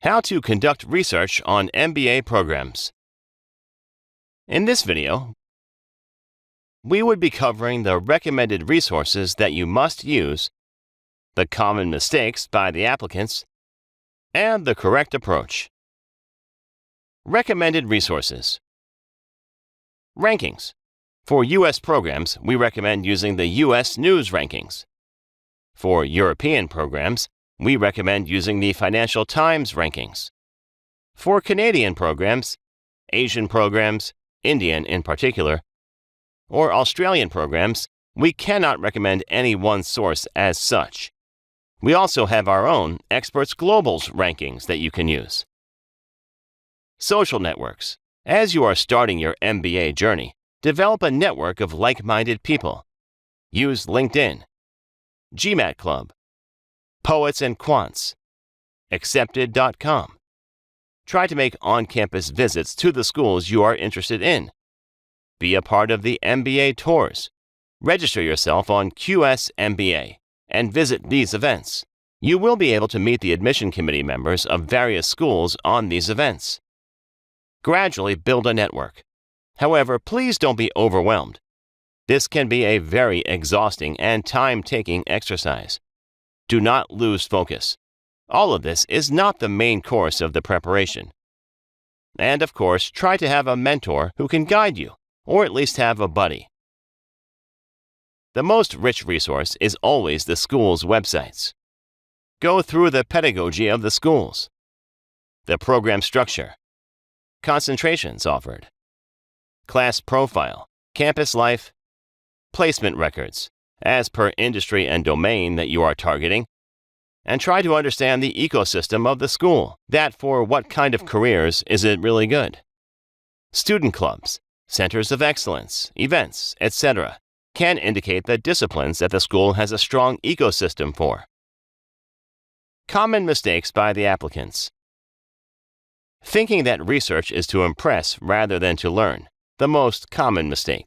How to conduct research on MBA programs. In this video, we would be covering the recommended resources that you must use, the common mistakes by the applicants, and the correct approach. Recommended resources. Rankings. For U.S. programs, we recommend using the U.S. News Rankings. For European programs, we recommend using the Financial Times Rankings. For Canadian programs, Asian programs, Indian in particular, or Australian programs, we cannot recommend any one source as such. We also have our own Experts Global's rankings that you can use. Social networks. As you are starting your MBA journey, develop a network of like-minded people. Use LinkedIn, GMAT Club, Poets and Quants, Accepted.com. Try to make on-campus visits to the schools you are interested in. Be a part of the MBA tours. Register yourself on QSMBA and visit these events. You will be able to meet the admission committee members of various schools on these events. Gradually build a network. However, please don't be overwhelmed. This can be a very exhausting and time-taking exercise. Do not lose focus. All of this is not the main course of the preparation. And of course, try to have a mentor who can guide you, or at least have a buddy. The most rich resource is always the school's websites. Go through the pedagogy of the schools, the program structure, concentrations offered, class profile, campus life, placement records, as per industry and domain that you are targeting, and try to understand the ecosystem of the school, that for what kind of careers is it really good. Student clubs, centers of excellence, events, etc. can indicate the disciplines that the school has a strong ecosystem for. Common mistakes by the applicants. Thinking that research is to impress rather than to learn, the most common mistake.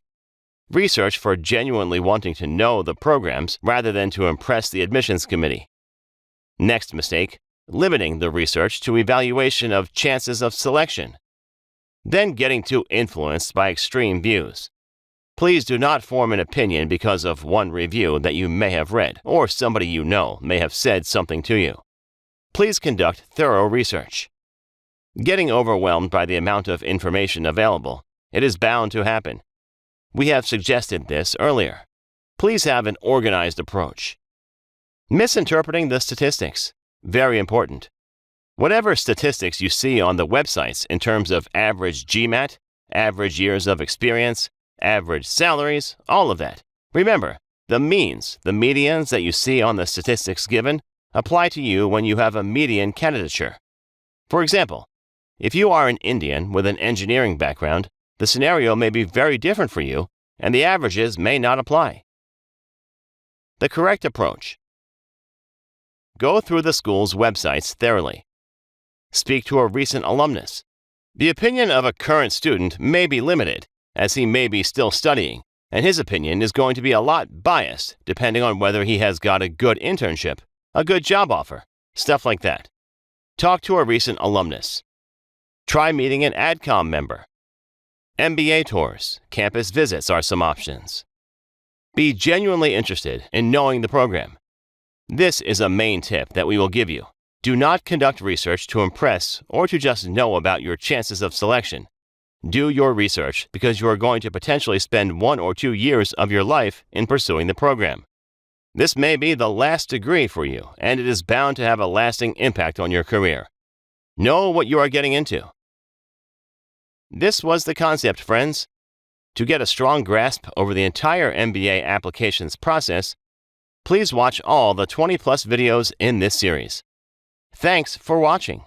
Research for genuinely wanting to know the programs rather than to impress the admissions committee. Next mistake, limiting the research to evaluation of chances of selection. Then getting too influenced by extreme views. Please do not form an opinion because of one review that you may have read or somebody you know may have said something to you. Please conduct thorough research. Getting overwhelmed by the amount of information available, it is bound to happen. We have suggested this earlier. Please have an organized approach. Misinterpreting the statistics. Very important. Whatever statistics you see on the websites in terms of average GMAT, average years of experience, average salaries, all of that. Remember, the means, the medians that you see on the statistics given, apply to you when you have a median candidature. For example, if you are an Indian with an engineering background, the scenario may be very different for you, and the averages may not apply. The correct approach. Go through the school's websites thoroughly. Speak to a recent alumnus. The opinion of a current student may be limited, as he may be still studying, and his opinion is going to be a lot biased depending on whether he has got a good internship, a good job offer, stuff like that. Talk to a recent alumnus. Try meeting an AdCom member. MBA tours, campus visits are some options. Be genuinely interested in knowing the program. This is a main tip that we will give you. Do not conduct research to impress or to just know about your chances of selection. Do your research because you are going to potentially spend 1 or 2 years of your life in pursuing the program. This may be the last degree for you, and it is bound to have a lasting impact on your career. Know what you are getting into. This was the concept, friends. To get a strong grasp over the entire MBA applications process, please watch all the 20+ videos in this series. Thanks for watching.